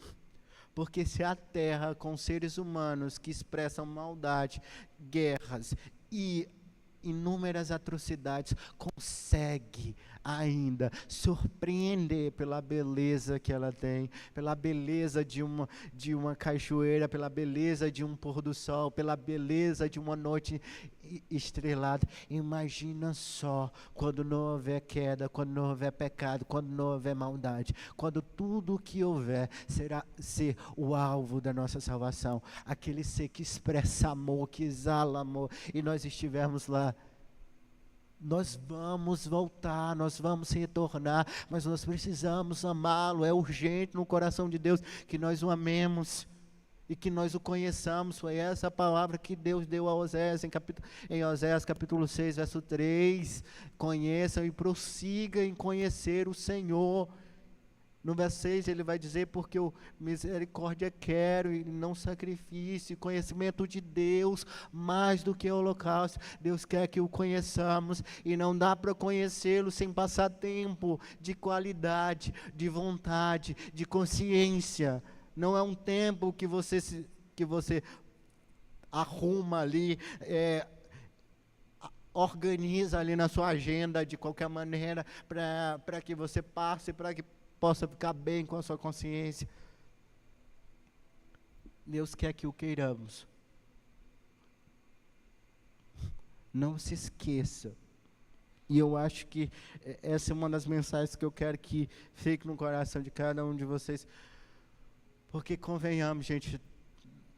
Porque se a terra com seres humanos que expressam maldade, guerras e inúmeras atrocidades, consegue ainda surpreender pela beleza que ela tem, pela beleza de uma cachoeira, pela beleza de um pôr do sol, pela beleza de uma noite estrelada. Imagina só quando não houver queda, quando não houver pecado, quando não houver maldade, quando tudo o que houver será ser o alvo da nossa salvação, aquele ser que expressa amor, que exala amor, e nós estivermos lá. Nós vamos voltar, nós vamos retornar, mas nós precisamos amá-lo. É urgente no coração de Deus que nós o amemos e que nós o conheçamos. Foi essa a palavra que Deus deu a Oséias, em Oséias capítulo 6, verso 3. Conheçam e prossigam em conhecer o Senhor. No verso 6 ele vai dizer, porque o misericórdia quero e não sacrifício, conhecimento de Deus mais do que o holocausto. Deus quer que o conheçamos, e não dá para conhecê-lo sem passar tempo de qualidade, de vontade, de consciência. Não é um tempo que você arruma ali, organiza ali na sua agenda de qualquer maneira, para que você passe, para que possa ficar bem com a sua consciência. Deus quer que o queiramos. Não se esqueça. E eu acho que essa é uma das mensagens que eu quero que fique no coração de cada um de vocês. Porque convenhamos, gente,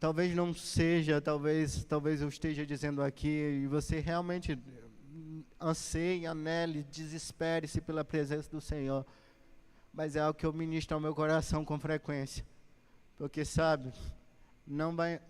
talvez não seja, talvez eu esteja dizendo aqui, e você realmente anseie, anele, desespere-se pela presença do Senhor. Mas é algo que eu ministro ao meu coração com frequência. Porque, sabe, não vai...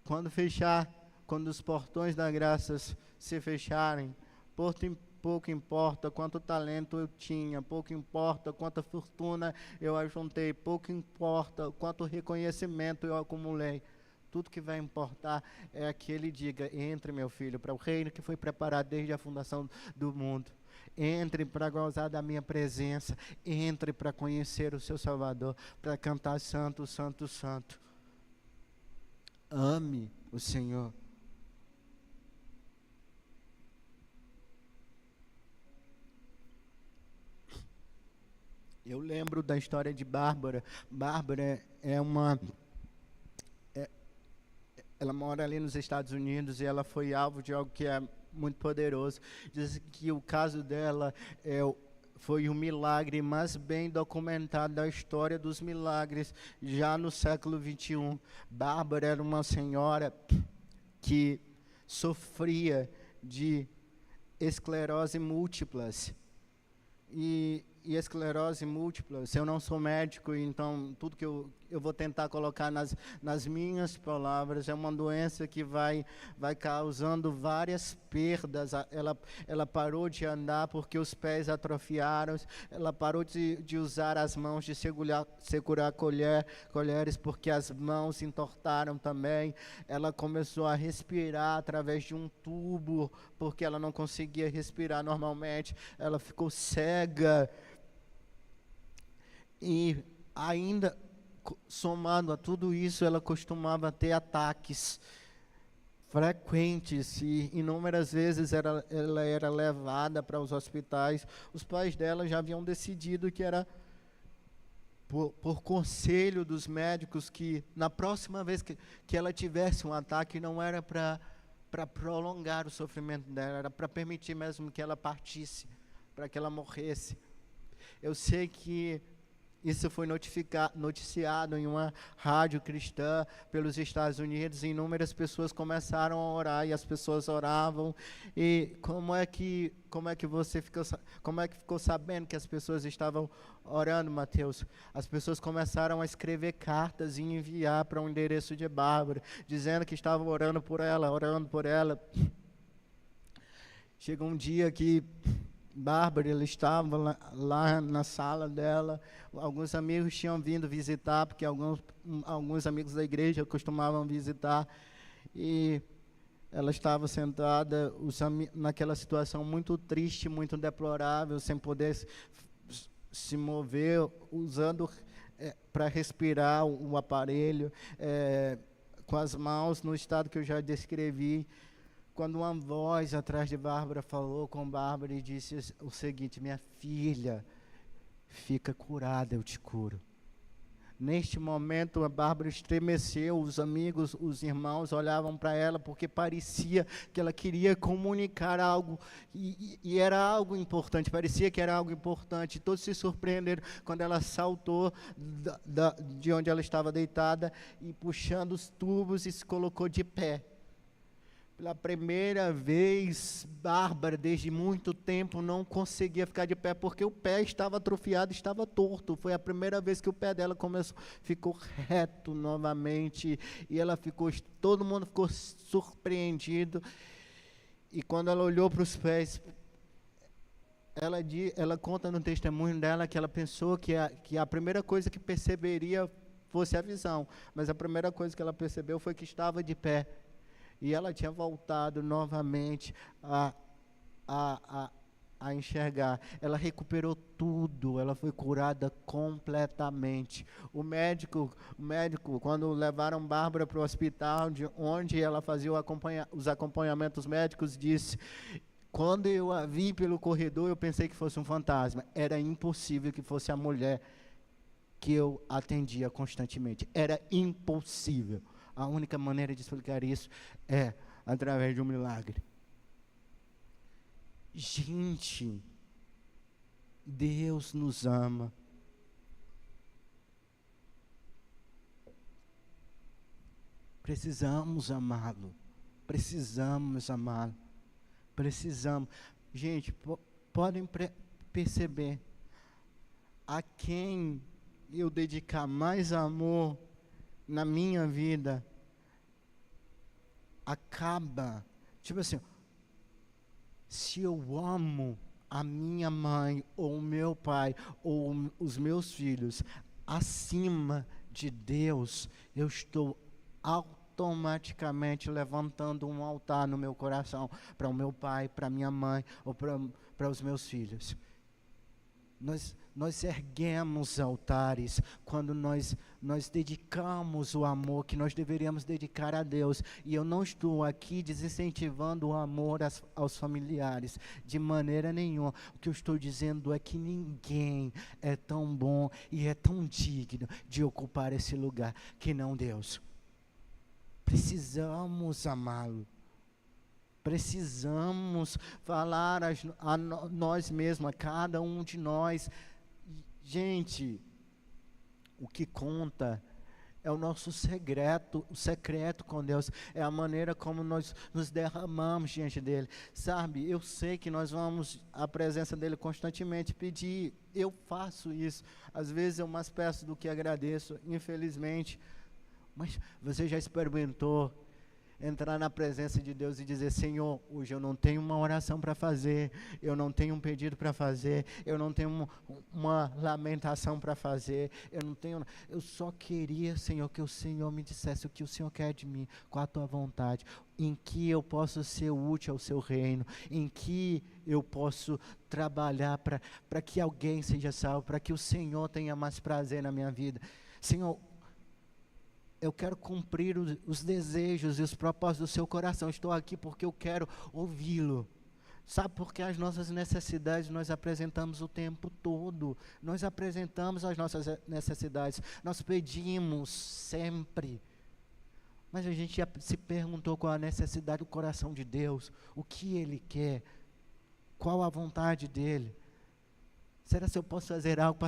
Quando os portões da graça se fecharem, pouco importa quanto talento eu tinha, pouco importa quanta fortuna eu ajuntei, pouco importa quanto reconhecimento eu acumulei. Tudo que vai importar é que Ele diga: entre, meu filho, para o reino que foi preparado desde a fundação do mundo. Entre para gozar da minha presença, entre para conhecer o seu Salvador, para cantar santo, santo, santo. Ame o Senhor. Eu lembro da história de Bárbara. Bárbara ela mora ali nos Estados Unidos, e ela foi alvo de algo que é muito poderoso. Diz que o caso dela foi o milagre mais bem documentado da história dos milagres, já no século 21. Bárbara era uma senhora que sofria de esclerose múltiplas. E esclerose múltipla, se eu não sou médico, então tudo que eu vou tentar colocar nas minhas palavras, é uma doença que vai causando várias perdas. Ela parou de andar porque os pés atrofiaram, ela parou de usar as mãos, de segurar colheres porque as mãos se entortaram também. Ela começou a respirar através de um tubo, porque ela não conseguia respirar normalmente. Ela ficou cega. E ainda, somado a tudo isso, ela costumava ter ataques frequentes e inúmeras vezes ela era levada para os hospitais. Os pais dela já haviam decidido que era por conselho dos médicos que na próxima vez que ela tivesse um ataque não era para prolongar o sofrimento dela, era para permitir mesmo que ela partisse, para que ela morresse. Eu sei que isso foi noticiado em uma rádio cristã pelos Estados Unidos, e inúmeras pessoas começaram a orar, e as pessoas oravam. E como é que você ficou sabendo que as pessoas estavam orando, Mateus? As pessoas começaram a escrever cartas e enviar para o endereço de Bárbara, dizendo que estavam orando por ela. Chegou um dia que Bárbara, ela estava lá na sala dela, alguns amigos tinham vindo visitar, porque alguns amigos da igreja costumavam visitar, e ela estava sentada, naquela situação muito triste, muito deplorável, sem poder se mover, usando para respirar o aparelho, com as mãos no estado que eu já descrevi. Quando uma voz atrás de Bárbara falou com Bárbara e disse o seguinte: minha filha, fica curada, eu te curo. Neste momento a Bárbara estremeceu, os amigos, os irmãos olhavam para ela porque parecia que ela queria comunicar algo, e era algo importante, parecia que era algo importante. Todos se surpreenderam quando ela saltou de onde ela estava deitada e puxando os tubos e se colocou de pé. Pela primeira vez, Bárbara, desde muito tempo, não conseguia ficar de pé, porque o pé estava atrofiado, estava torto. Foi a primeira vez que o pé dela ficou reto novamente, e todo mundo ficou surpreendido. E quando ela olhou para os pés, ela conta no testemunho dela que ela pensou que a primeira coisa que perceberia fosse a visão, mas a primeira coisa que ela percebeu foi que estava de pé. E ela tinha voltado novamente a enxergar. Ela recuperou tudo, ela foi curada completamente. O médico, quando levaram Bárbara para o hospital, onde ela fazia os acompanhamentos médicos, disse: quando eu a vi pelo corredor, eu pensei que fosse um fantasma. Era impossível que fosse a mulher que eu atendia constantemente. Era impossível. A única maneira de explicar isso é através de um milagre. Gente, Deus nos ama. Precisamos amá-lo. Precisamos. Gente, podem perceber a quem eu dedicar mais amor na minha vida, acaba, tipo assim, se eu amo a minha mãe, ou o meu pai, ou os meus filhos, acima de Deus, eu estou automaticamente levantando um altar no meu coração, para o meu pai, para minha mãe, ou para os meus filhos. Nós erguemos altares quando nós dedicamos o amor que nós deveríamos dedicar a Deus. E eu não estou aqui desincentivando o amor aos familiares, de maneira nenhuma. O que eu estou dizendo é que ninguém é tão bom e é tão digno de ocupar esse lugar que não Deus. Precisamos amá-lo. Precisamos falar a nós mesmos, a cada um de nós. Gente, o que conta é o nosso o secreto com Deus, é a maneira como nós nos derramamos diante dEle. Sabe, eu sei que nós vamos à presença dEle constantemente pedir, eu faço isso. Às vezes eu mais peço do que agradeço, infelizmente. Mas você já experimentou entrar na presença de Deus e dizer: Senhor, hoje eu não tenho uma oração para fazer, eu não tenho um pedido para fazer, eu não tenho uma lamentação para fazer, eu só queria, Senhor, que o Senhor me dissesse o que o Senhor quer de mim, qual a tua vontade, em que eu posso ser útil ao seu reino, em que eu posso trabalhar para que alguém seja salvo, para que o Senhor tenha mais prazer na minha vida. Senhor, eu quero cumprir os desejos e os propósitos do seu coração. Estou aqui porque eu quero ouvi-lo. Sabe, porque as nossas necessidades nós apresentamos o tempo todo. Nós apresentamos as nossas necessidades. Nós pedimos sempre. Mas a gente já se perguntou qual a necessidade do coração de Deus. O que Ele quer? Qual a vontade dEle? Será se eu posso fazer algo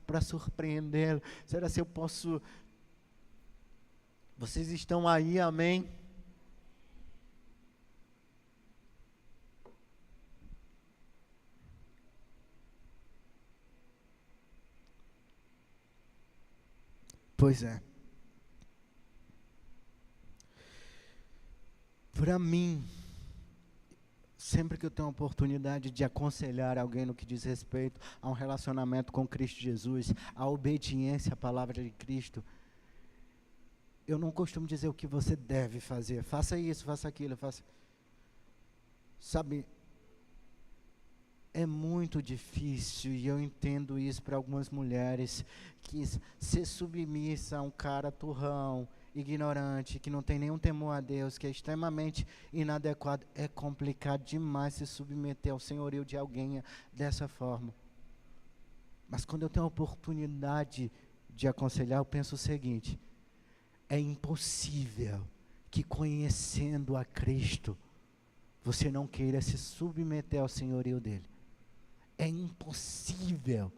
para surpreendê-lo? Será se eu posso... Vocês estão aí, amém? Pois é. Para mim, sempre que eu tenho a oportunidade de aconselhar alguém no que diz respeito a um relacionamento com Cristo Jesus, a obediência à palavra de Cristo, eu não costumo dizer o que você deve fazer. Faça isso, faça aquilo, faça... Sabe, é muito difícil, e eu entendo isso para algumas mulheres, que ser submissa a um cara turrão, ignorante, que não tem nenhum temor a Deus, que é extremamente inadequado, é complicado demais se submeter ao senhorio de alguém dessa forma. Mas quando eu tenho a oportunidade de aconselhar, eu penso o seguinte: é impossível que, conhecendo a Cristo, você não queira se submeter ao senhorio dele. É impossível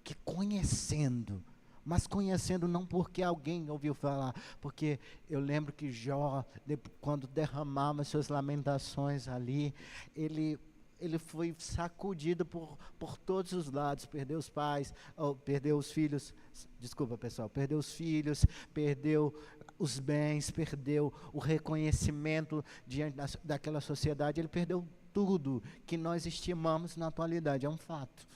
que, conhecendo, mas conhecendo não porque alguém ouviu falar, porque eu lembro que Jó, quando derramava suas lamentações ali, ele foi sacudido por todos os lados, perdeu os pais, perdeu os filhos, desculpa pessoal, perdeu os filhos, perdeu os bens, perdeu o reconhecimento diante daquela sociedade, ele perdeu tudo que nós estimamos na atualidade, é um fato.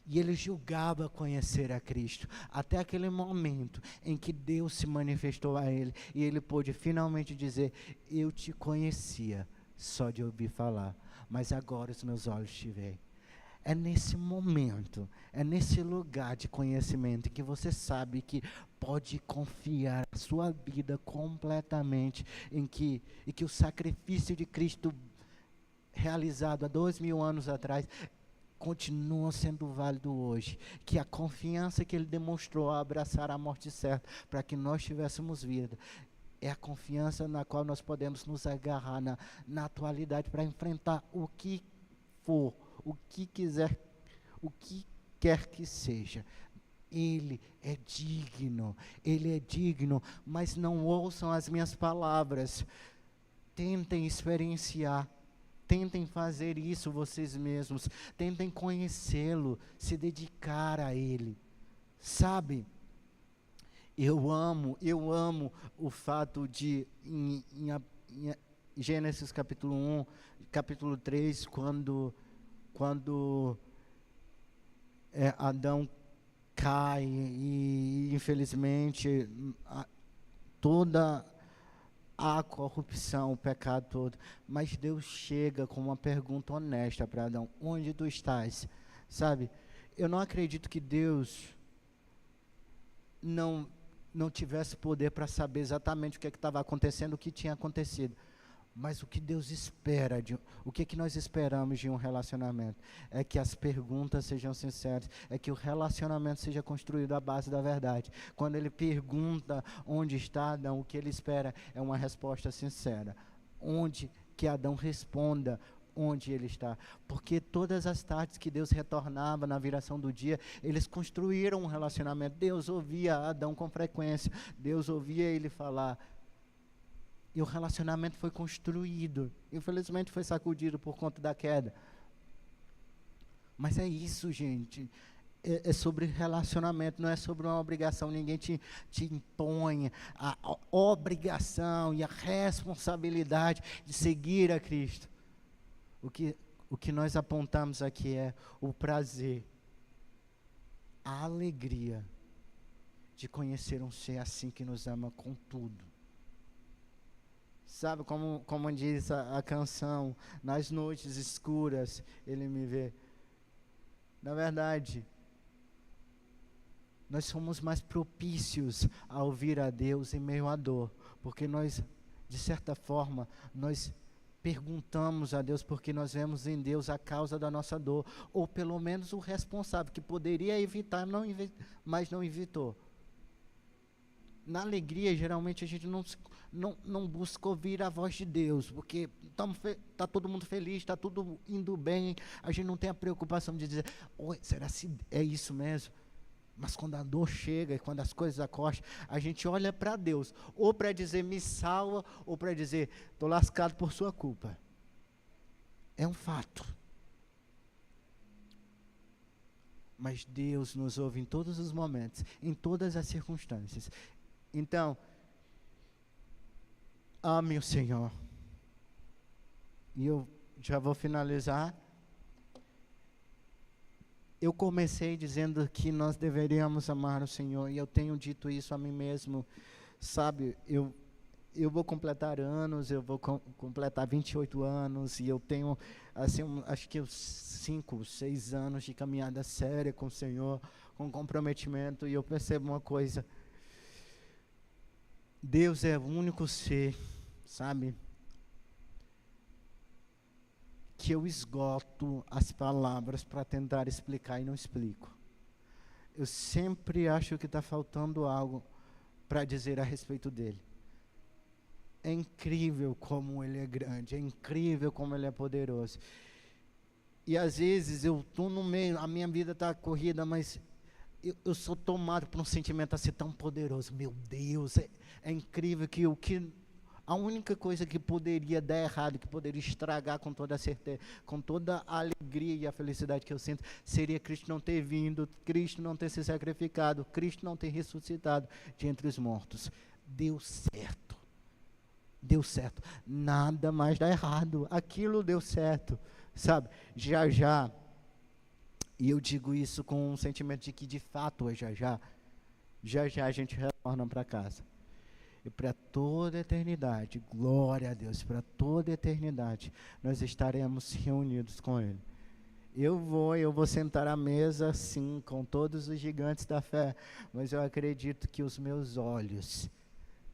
E ele julgava conhecer a Cristo, até aquele momento em que Deus se manifestou a ele, e ele pôde finalmente dizer: eu te conhecia só de ouvir falar, mas agora os meus olhos te veem. É nesse momento, é nesse lugar de conhecimento em que você sabe que pode confiar a sua vida completamente em que o sacrifício de Cristo realizado há 2000 anos atrás continua sendo válido hoje, que a confiança que ele demonstrou ao abraçar a morte certa para que nós tivéssemos vida, é a confiança na qual nós podemos nos agarrar na atualidade para enfrentar o que for, o que quiser, o que quer que seja. Ele é digno, mas não ouçam as minhas palavras, tentem experienciar, tentem fazer isso vocês mesmos, tentem conhecê-lo, se dedicar a ele, sabe? Eu amo o fato de, em Gênesis capítulo 1, capítulo 3, quando Adão cai e infelizmente toda a corrupção, o pecado todo, mas Deus chega com uma pergunta honesta para Adão: onde tu estás? Sabe, eu não acredito que Deus não tivesse poder para saber exatamente o que estava acontecendo, o que tinha acontecido. Mas o que Deus espera, o que nós esperamos de um relacionamento, é que as perguntas sejam sinceras, é que o relacionamento seja construído à base da verdade. Quando ele pergunta onde está Adão, o que ele espera é uma resposta sincera. Que Adão responda onde ele está. Porque todas as tardes que Deus retornava na viração do dia, eles construíram um relacionamento. Deus ouvia Adão com frequência, Deus ouvia ele falar. E o relacionamento foi construído. Infelizmente foi sacudido por conta da queda. Mas é isso, gente. É sobre relacionamento, não é sobre uma obrigação. Ninguém te impõe a obrigação e a responsabilidade de seguir a Cristo. O que nós apontamos aqui é o prazer, a alegria de conhecer um ser assim que nos ama com tudo. Sabe, como diz a canção, nas noites escuras ele me vê. Na verdade, nós somos mais propícios a ouvir a Deus em meio à dor, porque nós, de certa forma, nós perguntamos a Deus porque nós vemos em Deus a causa da nossa dor, ou pelo menos o responsável, que poderia evitar, mas não evitou. Na alegria, geralmente, a gente não busca ouvir a voz de Deus, porque está todo mundo feliz, está tudo indo bem, a gente não tem a preocupação de dizer, oi, será que é isso mesmo? Mas quando a dor chega e quando as coisas acostam, a gente olha para Deus, ou para dizer, me salva, ou para dizer, estou lascado por sua culpa. É um fato. Mas Deus nos ouve em todos os momentos, em todas as circunstâncias. Então, ame o Senhor. E eu já vou finalizar. Eu comecei dizendo que nós deveríamos amar o Senhor, e eu tenho dito isso a mim mesmo, sabe, eu vou completar anos, eu vou completar 28 anos, e eu tenho, assim, acho que 5, 6 anos de caminhada séria com o Senhor, com comprometimento, e eu percebo uma coisa, Deus é o único ser, sabe, que eu esgoto as palavras para tentar explicar e não explico. Eu sempre acho que está faltando algo para dizer a respeito dele. É incrível como ele é grande, é incrível como ele é poderoso. E às vezes eu estou no meio, a minha vida está corrida, mas eu sou tomado por um sentimento assim tão poderoso. Meu Deus, é incrível que a única coisa que poderia dar errado, que poderia estragar com toda a certeza, com toda a alegria e a felicidade que eu sinto, seria Cristo não ter vindo, Cristo não ter se sacrificado, Cristo não ter ressuscitado de entre os mortos. Deu certo. Deu certo. Nada mais dá errado. Aquilo deu certo. Sabe? Já. E eu digo isso com um sentimento de que de fato é já a gente retorna para casa. E para toda a eternidade, glória a Deus, para toda a eternidade, nós estaremos reunidos com Ele. Eu vou sentar à mesa, sim, com todos os gigantes da fé, mas eu acredito que os meus olhos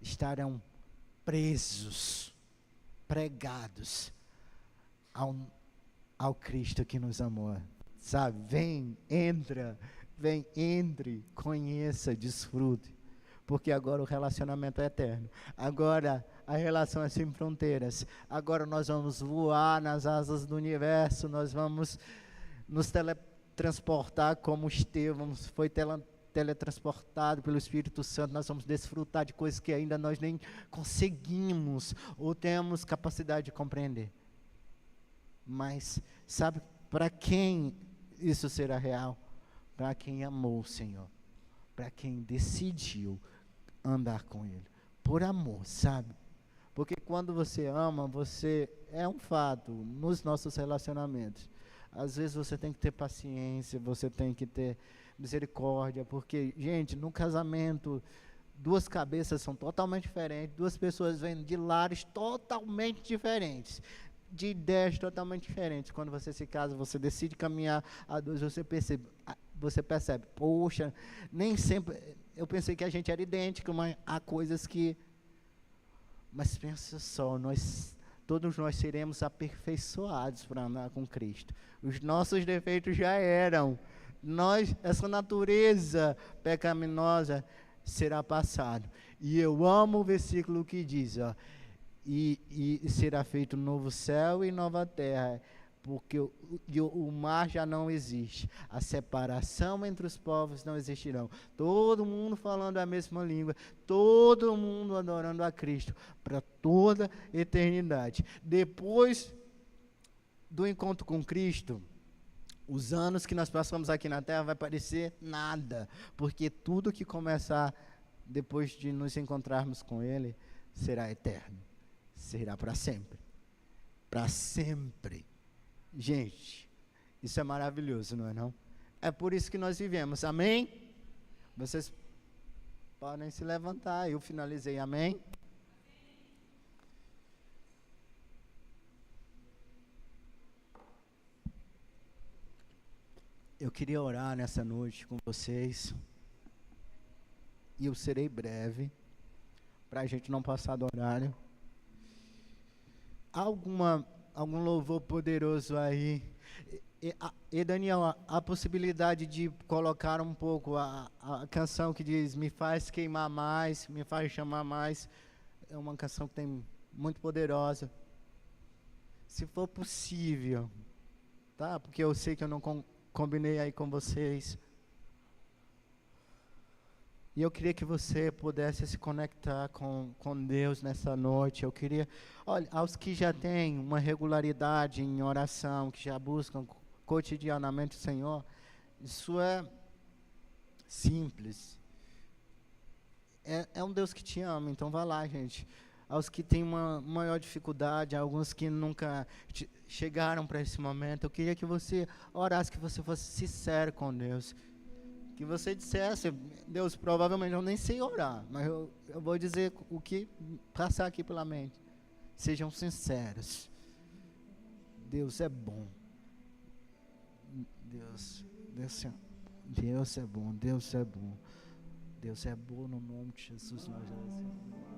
estarão presos, pregados ao Cristo que nos amou. Sabe, entre, conheça, desfrute. Porque agora o relacionamento é eterno. Agora a relação é sem fronteiras. Agora nós vamos voar nas asas do universo. Nós vamos nos teletransportar como Estevão foi teletransportado pelo Espírito Santo. Nós vamos desfrutar de coisas que ainda nós nem conseguimos ou temos capacidade de compreender. Mas sabe para quem isso será real? Para quem amou o Senhor. Para quem decidiu andar com Ele, por amor, sabe? Porque quando você ama, você é um fato nos nossos relacionamentos. Às vezes você tem que ter paciência, você tem que ter misericórdia, porque, gente, no casamento, duas cabeças são totalmente diferentes, duas pessoas vêm de lares totalmente diferentes, de ideias totalmente diferentes. Quando você se casa, você decide caminhar a dois, você percebe, poxa, nem sempre, eu pensei que a gente era idêntico, mas há coisas que, mas pensa só, todos nós seremos aperfeiçoados para andar com Cristo. Os nossos defeitos já eram, essa natureza pecaminosa será passado. E eu amo o versículo que diz, ó, e será feito um novo céu e nova terra, porque o mar já não existe, a separação entre os povos não existirão, todo mundo falando a mesma língua, todo mundo adorando a Cristo, para toda eternidade. Depois do encontro com Cristo, os anos que nós passamos aqui na terra vai parecer nada, porque tudo que começar depois de nos encontrarmos com Ele, será eterno, será para sempre, para sempre. Gente, isso é maravilhoso, não é não? É por isso que nós vivemos, amém? Vocês podem se levantar, eu finalizei, amém? Eu queria orar nessa noite com vocês. e eu serei breve, para a gente não passar do horário. Algum louvor poderoso aí? E Daniel, a possibilidade de colocar um pouco a canção que diz me faz queimar mais, me faz chamar mais, é uma canção que tem muito poderosa. Se for possível, tá? Porque eu sei que eu não combinei aí com vocês. E eu queria que você pudesse se conectar com Deus nessa noite. Eu queria, olha, aos que já têm uma regularidade em oração, que já buscam cotidianamente o Senhor, isso é simples. É um Deus que te ama, então vai lá, gente. Aos que têm uma maior dificuldade, alguns que nunca chegaram para esse momento, eu queria que você orasse, que você fosse sincero com Deus. Que você dissesse, Deus, provavelmente eu nem sei orar, mas eu vou dizer o que passar aqui pela mente. Sejam sinceros. Deus é bom. Deus é bom. Deus é bom no nome de Jesus. Nós agradecemos.